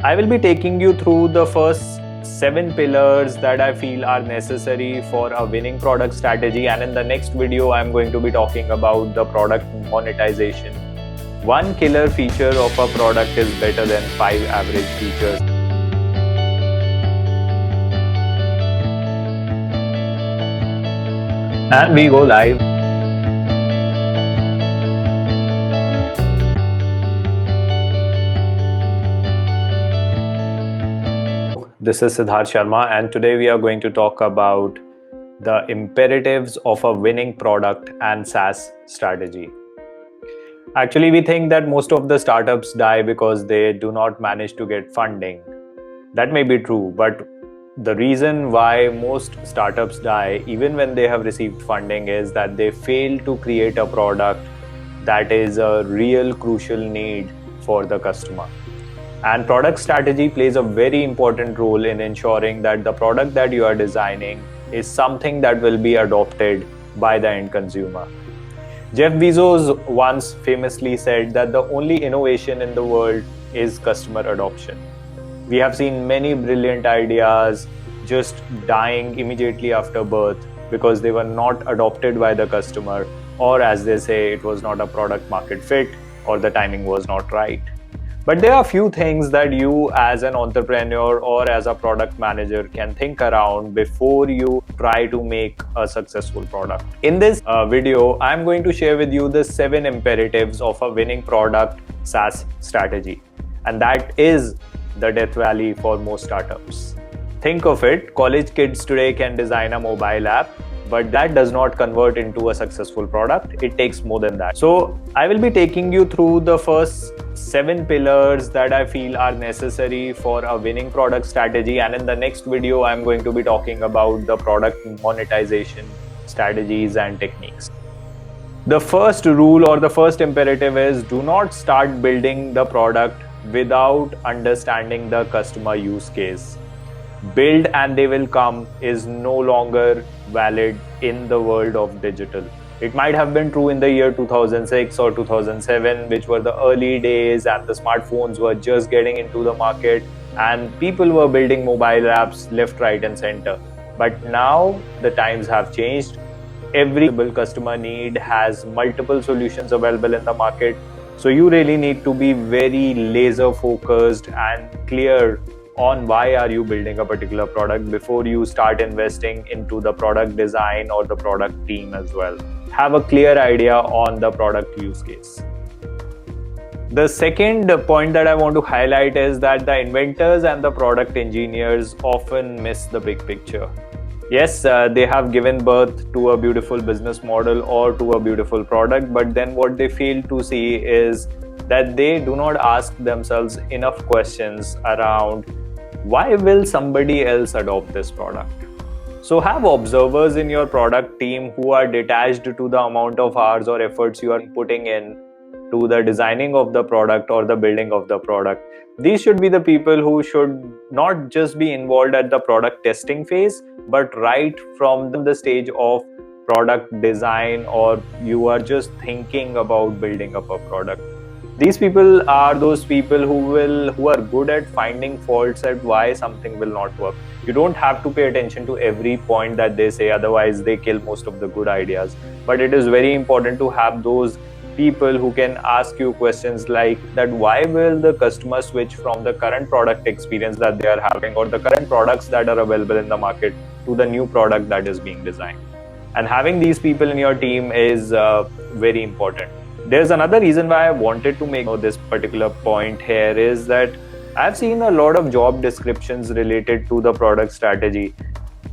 I will be taking you through the first 7 pillars that I feel are necessary for a winning product strategy, and in the next video I'm going to be talking about the product monetization. One killer feature of a product is better than 5 average features. And we go live. This is Sidhartha Sharma, and today we are going to talk about the imperatives of a winning product and SaaS strategy. Actually, we think that most of the startups die because they do not manage to get funding. That may be true, but the reason why most startups die, even when they have received funding, is that they fail to create a product that is a real crucial need for the customer. And product strategy plays a very important role in ensuring that the product that you are designing is something that will be adopted by the end consumer. Jeff Bezos once famously said that the only innovation in the world is customer adoption. We have seen many brilliant ideas just dying immediately after birth because they were not adopted by the customer, or as they say, it was not a product market fit or the timing was not right. But there are few things that you as an entrepreneur or as a product manager can think around before you try to make a successful product. In this video, I'm going to share with you the 7 imperatives of a winning product SaaS strategy. And that is the death valley for most startups. Think of it, college kids today can design a mobile app, but that does not convert into a successful product. It takes more than that. So I will be taking you through the first 7 pillars that I feel are necessary for a winning product strategy, and in the next video I'm going to be talking about the product monetization strategies and techniques. The first rule or the first imperative is do not start building the product without understanding the customer use case. Build and they will come is no longer valid in the world of digital. It might have been true in the year 2006 or 2007, which were the early days and the smartphones were just getting into the market and people were building mobile apps left, right and center. But now the times have changed. Every customer need has multiple solutions available in the market. So you really need to be very laser focused and clear on why are you building a particular product before you start investing into the product design or the product team as well. Have a clear idea on the product use case. The second point that I want to highlight is that the inventors and the product engineers often miss the big picture. Yes, they have given birth to a beautiful business model or to a beautiful product, but then what they fail to see is that they do not ask themselves enough questions around why will somebody else adopt this product? So have observers in your product team who are detached to the amount of hours or efforts you are putting in to the designing of the product or the building of the product. These should be the people who should not just be involved at the product testing phase, but right from the stage of product design, or you are just thinking about building up a product. These people are those people who are good at finding faults at why something will not work. You don't have to pay attention to every point that they say, otherwise they kill most of the good ideas. But it is very important to have those people who can ask you questions like that: why will the customer switch from the current product experience that they are having or the current products that are available in the market to the new product that is being designed? And having these people in your team is very important. There's another reason why I wanted to make this particular point here is that I've seen a lot of job descriptions related to the product strategy.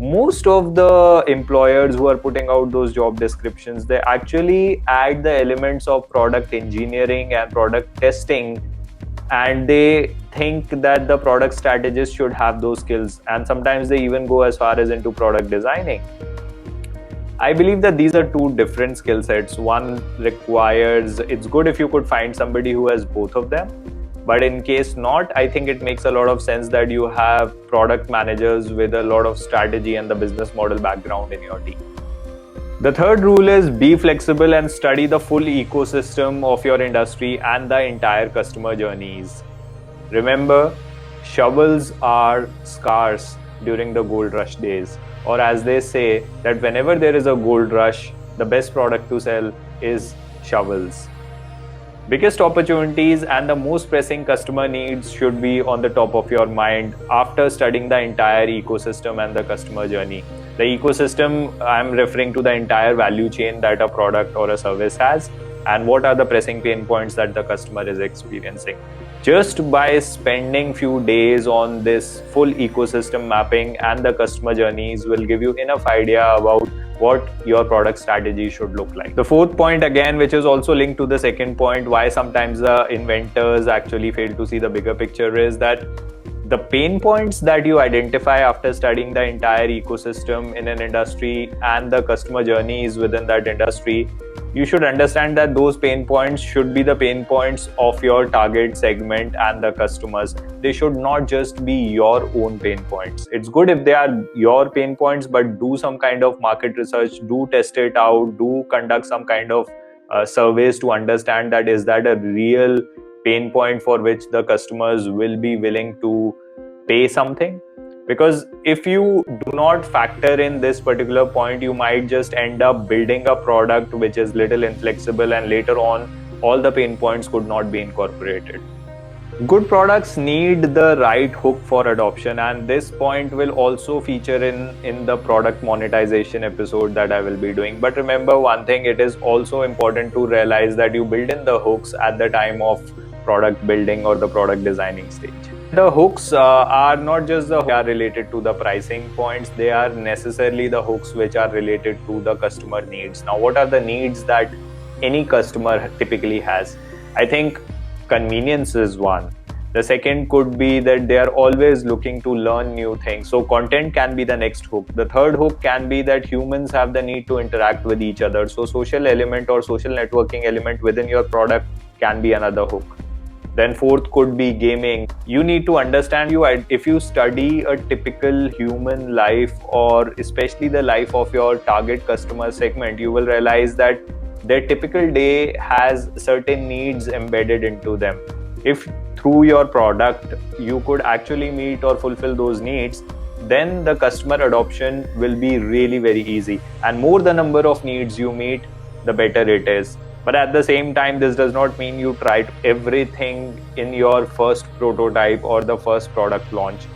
Most of the employers who are putting out those job descriptions, they actually add the elements of product engineering and product testing, and they think that the product strategist should have those skills, and sometimes they even go as far as into product designing. I believe that these are two different skill sets. One requires, it's good if you could find somebody who has both of them, but in case not, I think it makes a lot of sense that you have product managers with a lot of strategy and the business model background in your team. The third rule is be flexible and study the full ecosystem of your industry and the entire customer journeys. Remember, shovels are scarce during the gold rush days, or as they say that whenever there is a gold rush, the best product to sell is shovels. Biggest opportunities and the most pressing customer needs should be on the top of your mind after studying the entire ecosystem and the customer journey. The ecosystem, I'm referring to the entire value chain that a product or a service has, and what are the pressing pain points that the customer is experiencing. Just by spending few days on this full ecosystem mapping and the customer journeys will give you enough idea about what your product strategy should look like. The fourth point again, which is also linked to the second point, why sometimes the inventors actually fail to see the bigger picture, is that the pain points that you identify after studying the entire ecosystem in an industry and the customer journeys within that industry, you should understand that those pain points should be the pain points of your target segment and the customers. They should not just be your own pain points. It's good if they are your pain points, but do some kind of market research, do test it out, do conduct some kind of surveys to understand that is that a real pain point for which the customers will be willing to pay something. Because if you do not factor in this particular point, you might just end up building a product which is little inflexible, and later on all the pain points could not be incorporated. Good products need the right hook for adoption, and this point will also feature in the product monetization episode that I will be doing. But remember one thing, it is also important to realize that you build in the hooks at the time of product building or the product designing stage. The hooks are not just the hooks are related to the pricing points, they are necessarily the hooks which are related to the customer needs. Now, what are the needs that any customer typically has? I think convenience is one. The second could be that they are always looking to learn new things. So content can be the next hook. The third hook can be that humans have the need to interact with each other. So social element or social networking element within your product can be another hook. Then fourth could be gaming. You need to understand, if you study a typical human life, or especially the life of your target customer segment, you will realize that their typical day has certain needs embedded into them. If through your product you could actually meet or fulfill those needs, then the customer adoption will be really very easy. And more the number of needs you meet, the better it is. But at the same time, this does not mean you try everything in your first prototype or the first product launch.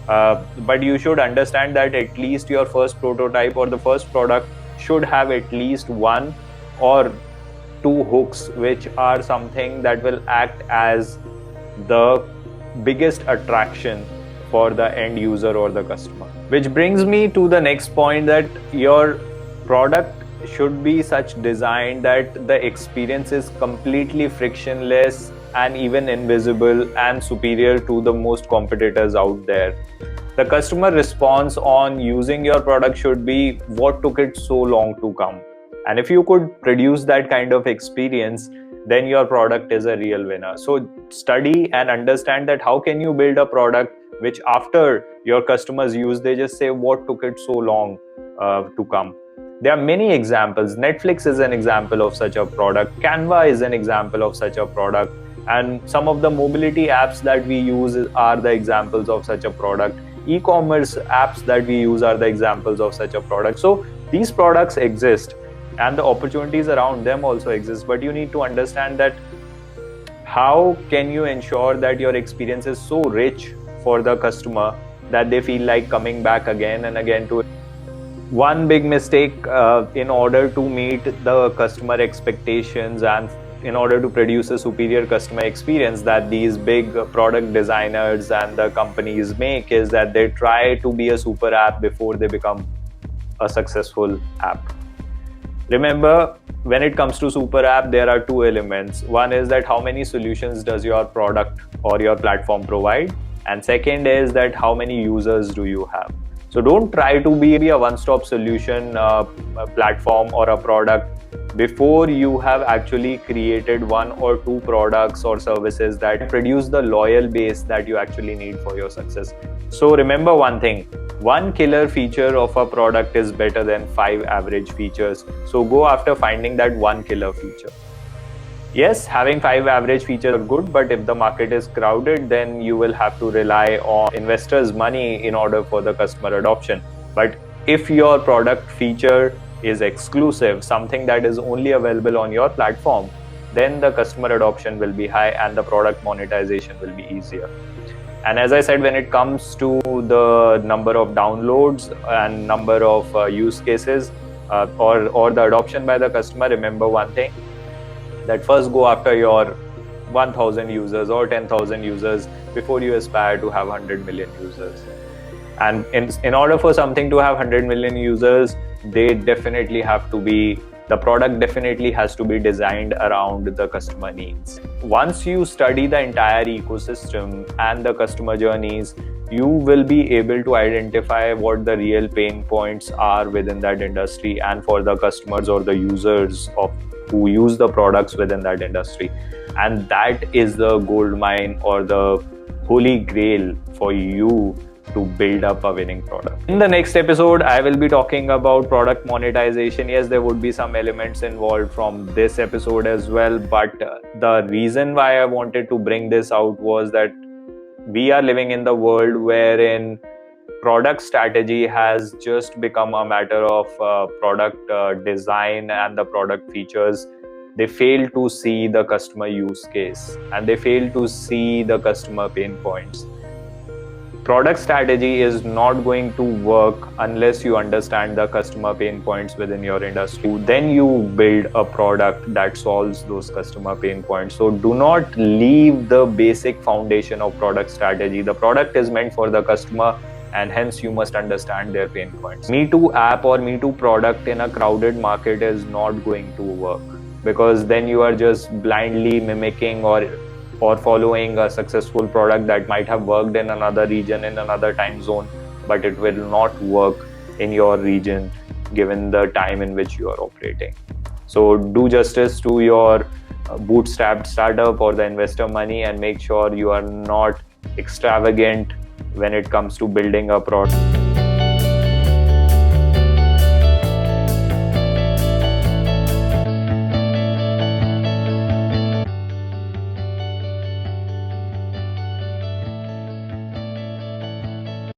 But you should understand that at least your first prototype or the first product should have at least one or two hooks, which are something that will act as the biggest attraction for the end user or the customer. Which brings me to the next point, that your product should be such designed that the experience is completely frictionless and even invisible and superior to the most competitors out there. The customer response on using your product should be what took it so long to come. And if you could produce that kind of experience, then your product is a real winner. So study and understand that how can you build a product which after your customers use, they just say what took it so long to come. There are many examples. Netflix is an example of such a product. Canva is an example of such a product. And some of the mobility apps that we use are the examples of such a product. E-commerce apps that we use are the examples of such a product. So these products exist and the opportunities around them also exist. But you need to understand that how can you ensure that your experience is so rich for the customer that they feel like coming back again and again to it. One big mistake in order to meet the customer expectations and in order to produce a superior customer experience that these big product designers and the companies make is that they try to be a super app before they become a successful app. Remember, when it comes to super app, there are two elements. One is that how many solutions does your product or your platform provide? And second is that how many users do you have? So don't try to be a one-stop solution platform or a product before you have actually created one or two products or services that produce the loyal base that you actually need for your success. So remember one thing, one killer feature of a product is better than 5 average features. So go after finding that one killer feature. Yes, having 5 average features are good, but if the market is crowded, then you will have to rely on investors' money in order for the customer adoption. But if your product feature is exclusive, something that is only available on your platform, then the customer adoption will be high and the product monetization will be easier. And as I said, when it comes to the number of downloads and number of use cases or the adoption by the customer, remember one thing, that first go after your 1000 users or 10,000 users before you aspire to have 100 million users. And in order for something to have 100 million users, the product definitely has to be designed around the customer needs. Once you study the entire ecosystem and the customer journeys, you will be able to identify what the real pain points are within that industry and for the customers or the users who use the products within that industry. And that is the gold mine or the holy grail for you to build up a winning product. In the next episode, I will be talking about product monetization. Yes, there would be some elements involved from this episode as well, but the reason why I wanted to bring this out was that we are living in the world wherein product strategy has just become a matter of product design and the product features. They fail to see the customer use case and they fail to see the customer pain points. Product strategy is not going to work unless you understand the customer pain points within your industry. Then you build a product that solves those customer pain points. So do not leave the basic foundation of product strategy. The product is meant for the customer, and hence you must understand their pain points. Me Too app or Me Too product in a crowded market is not going to work, because then you are just blindly mimicking or following a successful product that might have worked in another region, in another time zone, but it will not work in your region given the time in which you are operating. So do justice to your bootstrapped startup or the investor money and make sure you are not extravagant when it comes to building a product.